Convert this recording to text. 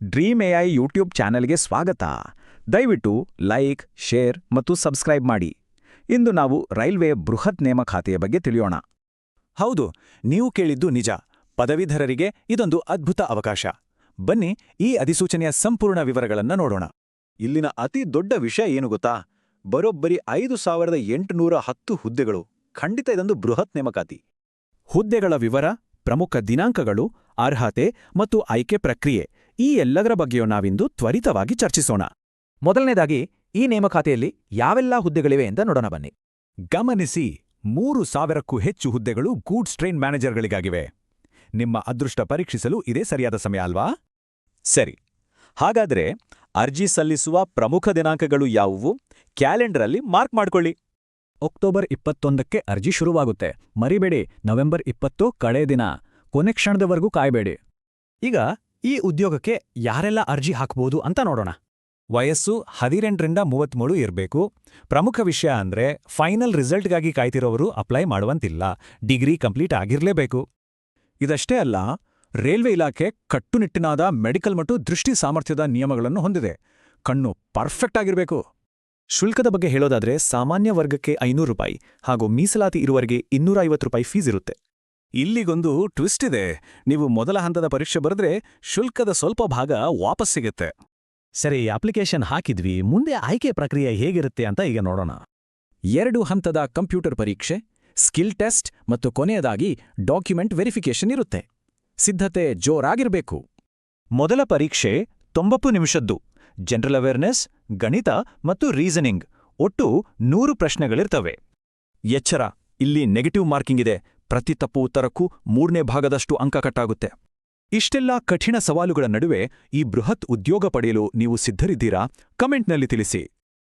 Dream AI YouTube ಚಾನೆಲ್ಗೆ ಸ್ವಾಗತ. ದಯವಿಟ್ಟು ಲೈಕ್, ಶೇರ್ ಮತ್ತು ಸಬ್ಸ್ಕ್ರೈಬ್ ಮಾಡಿ. ಇಂದು ನಾವು ರೈಲ್ವೆ ಬೃಹತ್ ನೇಮಕಾತಿಯ ಬಗ್ಗೆ ತಿಳಿಯೋಣ. ಹೌದು, ನೀವು ಕೇಳಿದ್ದು ನಿಜ. ಪದವೀಧರರಿಗೆ ಇದೊಂದು ಅದ್ಭುತ ಅವಕಾಶ. ಬನ್ನಿ, ಈ ಅಧಿಸೂಚನೆಯ ಸಂಪೂರ್ಣ ವಿವರಗಳನ್ನ ನೋಡೋಣ. ಇಲ್ಲಿನ ಅತಿ ದೊಡ್ಡ ವಿಷಯ ಏನು ಗೊತ್ತಾ? ಬರೋಬ್ಬರಿ 5810 ಹುದ್ದೆಗಳು. ಖಂಡಿತ ಇದೊಂದು ಬೃಹತ್ ನೇಮಕಾತಿ. ಹುದ್ದೆಗಳ ವಿವರ, ಪ್ರಮುಖ ದಿನಾಂಕಗಳು, ಅರ್ಹತೆ ಮತ್ತು ಆಯ್ಕೆ ಪ್ರಕ್ರಿಯೆ ಈ ಎಲ್ಲದರ ಬಗ್ಗೆಯೂ ನಾವಿಂದು ತ್ವರಿತವಾಗಿ ಚರ್ಚಿಸೋಣ. ಮೊದಲನೇದಾಗಿ ಈ ನೇಮಕಾತಿಯಲ್ಲಿ ಯಾವೆಲ್ಲ ಹುದ್ದೆಗಳಿವೆ ಅಂತ ನೋಡೋಣ ಬನ್ನಿ. ಗಮನಿಸಿ, 3000ಕ್ಕೂ ಹೆಚ್ಚು ಹುದ್ದೆಗಳು ಗೂಡ್ಸ್ ಟ್ರೈನ್ ಮ್ಯಾನೇಜರ್ಗಳಿಗಾಗಿವೆ. ನಿಮ್ಮ ಅದೃಷ್ಟ ಪರೀಕ್ಷಿಸಲು ಇದೇ ಸರಿಯಾದ ಸಮಯ ಅಲ್ವಾ? ಸರಿ, ಹಾಗಾದ್ರೆ ಅರ್ಜಿ ಸಲ್ಲಿಸುವ ಪ್ರಮುಖ ದಿನಾಂಕಗಳು ಯಾವುವು? ಕ್ಯಾಲೆಂಡರಲ್ಲಿ ಮಾರ್ಕ್ ಮಾಡ್ಕೊಳ್ಳಿ. ಅಕ್ಟೋಬರ್ 21ಕ್ಕೆ ಅರ್ಜಿ ಶುರುವಾಗುತ್ತೆ. ಮರಿಬೇಡಿ, ನವೆಂಬರ್ 20 ಕಡೇ ದಿನ. ಕೊನೆ ಕ್ಷಣದವರೆಗೂ ಕಾಯಬೇಡಿ. ಈಗ ಈ ಉದ್ಯೋಗಕ್ಕೆ ಯಾರೆಲ್ಲ ಅರ್ಜಿ ಹಾಕ್ಬೋದು ಅಂತ ನೋಡೋಣ. ವಯಸ್ಸು 18ರಿಂದ 33 ಇರಬೇಕು. ಪ್ರಮುಖ ವಿಷಯ ಅಂದ್ರೆ ಫೈನಲ್ ರಿಸಲ್ಟ್ಗಾಗಿ ಕಾಯ್ತಿರೋರು ಅಪ್ಲೈ ಮಾಡುವಂತಿಲ್ಲ. ಡಿಗ್ರಿ ಕಂಪ್ಲೀಟ್ ಆಗಿರ್ಲೇಬೇಕು. ಇದಷ್ಟೇ ಅಲ್ಲ, ರೈಲ್ವೆ ಇಲಾಖೆ ಕಟ್ಟುನಿಟ್ಟಿನಾದ ಮೆಡಿಕಲ್ ಮತ್ತು ದೃಷ್ಟಿ ಸಾಮರ್ಥ್ಯದ ನಿಯಮಗಳನ್ನು ಹೊಂದಿದೆ. ಕಣ್ಣು ಪರ್ಫೆಕ್ಟ್ ಆಗಿರಬೇಕು. ಶುಲ್ಕದ ಬಗ್ಗೆ ಹೇಳೋದಾದ್ರೆ ಸಾಮಾನ್ಯ ವರ್ಗಕ್ಕೆ 500 ರೂಪಾಯಿ ಹಾಗೂ ಮೀಸಲಾತಿ ಇರುವವರಿಗೆ 250 ರೂಪಾಯಿ ಫೀಸ್ ಇರುತ್ತೆ. ಇಲ್ಲಿಗೊಂದು ಟ್ವಿಸ್ಟ್ ಇದೆ. ನೀವು ಮೊದಲ ಹಂತದ ಪರೀಕ್ಷೆ ಬರೆದ್ರೆ ಶುಲ್ಕದ ಸ್ವಲ್ಪ ಭಾಗ ವಾಪಸ್ ಸಿಗುತ್ತೆ. ಸರಿ, ಅಪ್ಲಿಕೇಶನ್ ಹಾಕಿದ್ವಿ. ಮುಂದೆ ಆಯ್ಕೆ ಪ್ರಕ್ರಿಯೆ ಹೇಗಿರುತ್ತೆ ಅಂತ ಈಗ ನೋಡೋಣ. 2 ಹಂತದ ಕಂಪ್ಯೂಟರ್ ಪರೀಕ್ಷೆ, ಸ್ಕಿಲ್ ಟೆಸ್ಟ್ ಮತ್ತು ಕೊನೆಯದಾಗಿ ಡಾಕ್ಯುಮೆಂಟ್ ವೆರಿಫಿಕೇಷನ್ ಇರುತ್ತೆ. ಸಿದ್ಧತೆ ಜೋರಾಗಿರಬೇಕು. ಮೊದಲ ಪರೀಕ್ಷೆ 90 ನಿಮಿಷದ್ದು. ಜನರಲ್ ಅವೇರ್ನೆಸ್, ಗಣಿತ ಮತ್ತು ರೀಸನಿಂಗ್. ಒಟ್ಟು 100 ಪ್ರಶ್ನೆಗಳಿರ್ತವೆ. ಎಚ್ಚರ, ಇಲ್ಲಿ ನೆಗೆಟಿವ್ ಮಾರ್ಕಿಂಗ್ ಇದೆ. ಪ್ರತಿ ತಪ್ಪು ಉತ್ತರಕ್ಕೂ 3ನೇ ಭಾಗದಷ್ಟು ಅಂಕ ಕಟ್ಟಾಗುತ್ತೆ. ಇಷ್ಟೆಲ್ಲ ಕಠಿಣ ಸವಾಲುಗಳ ನಡುವೆ ಈ ಬೃಹತ್ ಉದ್ಯೋಗ ಪಡೆಯಲು ನೀವು ಸಿದ್ಧರಿದ್ದೀರಾ? ಕಮೆಂಟ್ನಲ್ಲಿ ತಿಳಿಸಿ.